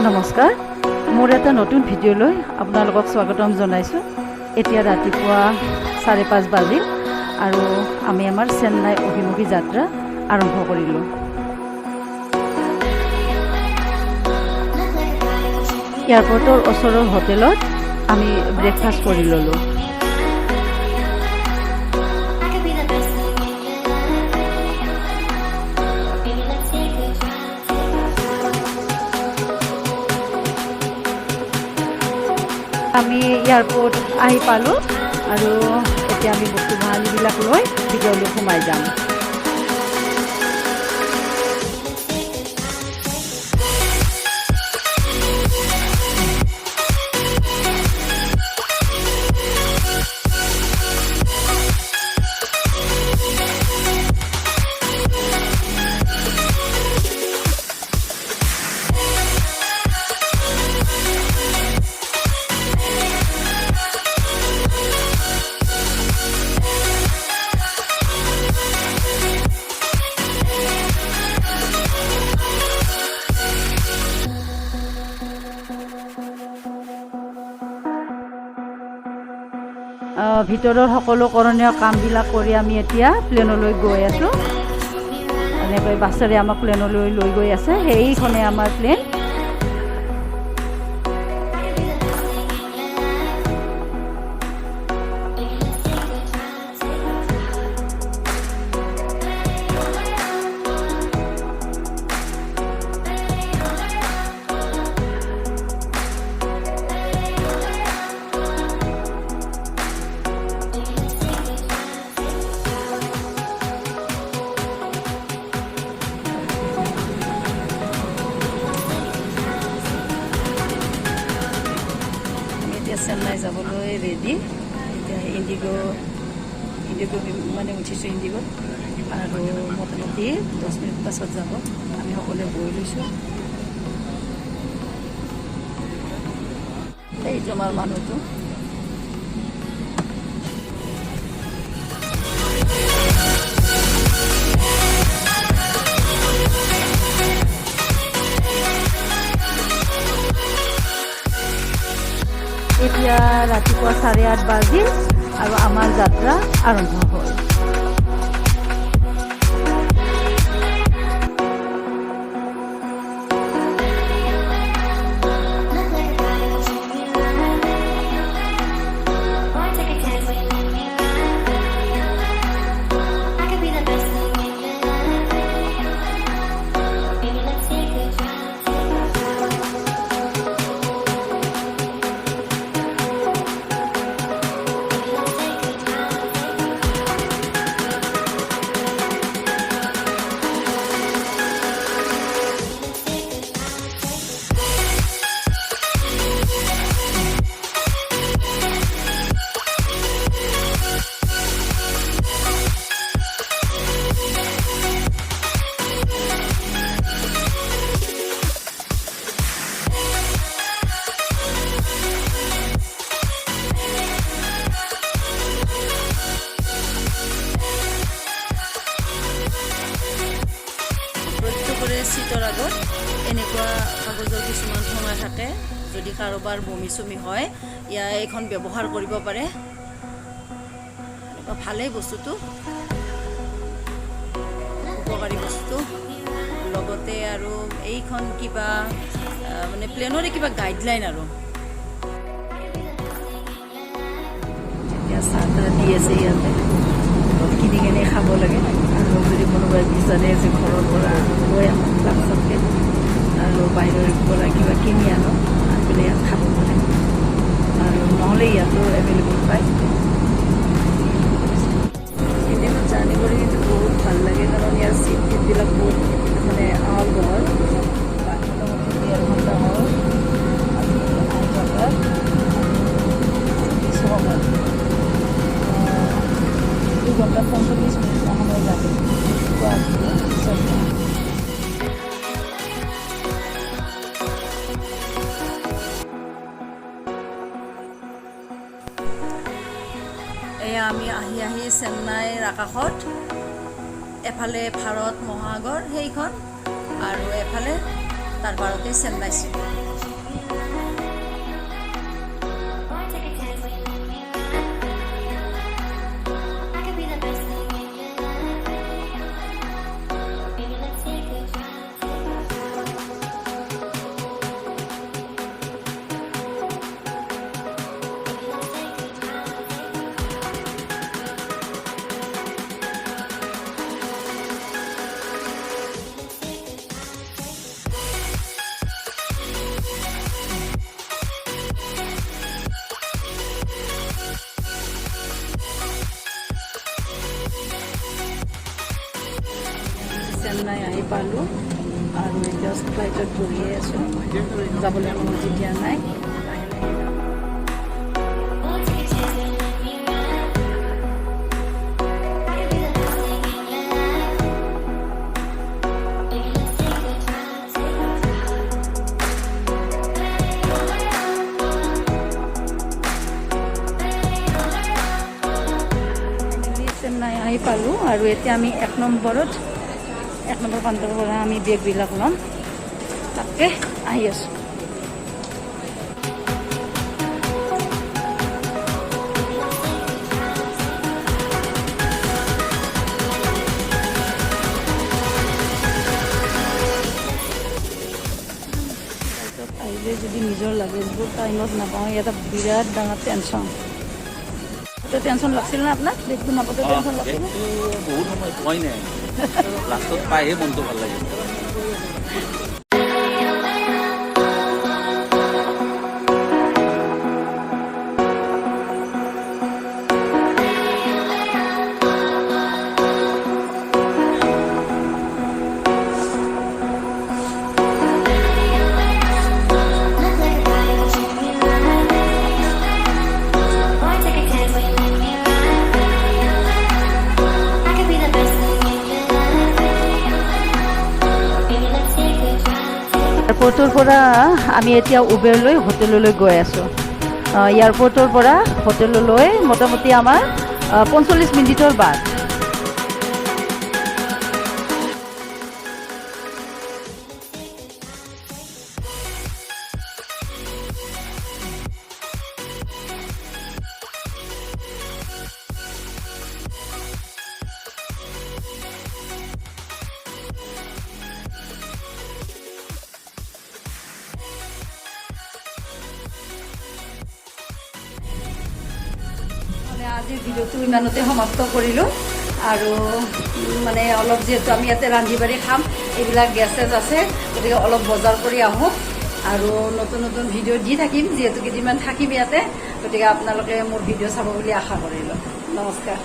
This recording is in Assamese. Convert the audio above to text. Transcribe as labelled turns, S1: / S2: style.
S1: নমস্কাৰ, মোৰ এটা নতুন ভিডিঅ'লৈ আপোনালোকক স্বাগতম জনাইছোঁ। এতিয়া ৰাতিপুৱা 5:30 বাজিল আৰু আমি আমাৰ চেন্নাই অভিমুখী যাত্ৰা আৰম্ভ কৰিলোঁ। এয়াৰপৰ্টৰ ওচৰৰ হোটেলত আমি ব্ৰেকফাষ্ট কৰি ল'লোঁ। আমি এয়াৰপৰ্ট আহি পালোঁ আৰু এতিয়া আমি বস্তু বাহানিবিলাক লৈ ভিতৰলৈ সোমাই যাম। ভিতৰৰ সকলো কৰণীয় কামবিলাক কৰি আমি এতিয়া প্লেনলৈ গৈ আছোঁ। এনেকৈ বাছেৰে আমাক প্লেনলৈ লৈ গৈ আছে। সেইখনে আমাৰ প্লেন। চেন্নাই যাবলৈ ৰেডি। এতিয়া ইণ্ডিগো মানে উঠিছোঁ ইণ্ডিগোত আৰু মোটামুটি 10 মিনিট পাছত যাব। আমি সকলোৱে বহি লৈছোঁ। এইটো আমাৰ মানুহটো। এতিয়া ৰাতিপুৱা 8:30 বাজিল আৰু আমাৰ যাত্ৰা আৰম্ভ হ'ল। চিটৰ আগত এনেকুৱা কাগজৰ কিছুমান ঠোঙা থাকে। যদি কাৰোবাৰ বমি চমি হয়, এইখন ব্যৱহাৰ কৰিব পাৰে। এনেকুৱা ভালেই বস্তুটো, উপকাৰী বস্তু। লগতে আৰু এইখন কিবা মানে প্লেনৰে কিবা গাইডলাইন আৰু। এতিয়া চাহ দি আছে ইয়াতে, কিনি কিনি খাব লাগে। আৰু যদি কোনোবাই বিচাৰে যে ঘৰৰ পৰা লৈ আনো তাৰপিছতকৈ আৰু বাহিৰৰ পৰা কিবা কিনি আনো আনি পেলাই ইয়াত খাব পাৰে। আৰু নহ'লে ইয়াতো এভেইলেবল পায়। কেতিয়াবা জাৰ্ণি কৰি কিন্তু বহুত ভাল লাগে, কাৰণ ইয়াৰ চিট টিটবিলাক বহুত মানে আহল বহল। মোটামুটি 1.5 ঘণ্টা হ'ল আমি আহি থকাৰ সময় 2 ঘণ্টা 45 মিনিট সময় লাগে। এয়া আমি আহি চেন্নাইৰ আকাশত এফালে ভাৰত মহাসাগৰ সেইখন আৰু এফালে তাৰ পাৰতে চেন্নাই চিটি। চেন্নাই আহি পালোঁ আৰু এতিয়া ফ্লাইটত বহিয়ে আছোঁ যাবলৈ অনুমতি দিয়া নাই চেন্নাই আহি পালোঁ আৰু এতিয়া আমি 1 নম্বৰ কাউণ্টাৰৰ পৰা আমি বেগবিলাক ল'ম তাকে আহি আছোঁ আহিলে যদি নিজৰ লাগেজবোৰ টাইমত নাপাওঁ এটা বিৰাট ডাঙৰ টেনশ্যন টেনশ্যন লাগছিল না আপোনাক বেগটো নাপাওঁতে টেনশ্যন লাগছিল
S2: বহুত সময় পোৱাই নাই লাষ্টত পাইহে মনটো ভাল লাগে
S1: এয়াৰপৰ্টৰ পৰা আমি এতিয়া উবেৰ লৈ হোটেললৈ গৈ আছোঁ এয়াৰপৰ্টৰ পৰা হোটেললৈ মোটামুটি আমাৰ 45 মিনিটৰ বাট আজিৰ ভিডিঅ'টো ইমানতে সমাপ্ত কৰিলোঁ আৰু মানে অলপ যিহেতু আমি ইয়াতে ৰান্ধি বাঢ়ি খাম এইবিলাক গেছ আছে গতিকে অলপ বজাৰ কৰি আহোঁ আৰু নতুন নতুন ভিডিঅ' দি থাকিম যিহেতু কেইদিনমান থাকিম ইয়াতে গতিকে আপোনালোকে মোৰ ভিডিঅ' চাব বুলি আশা কৰিলোঁ নমস্কাৰ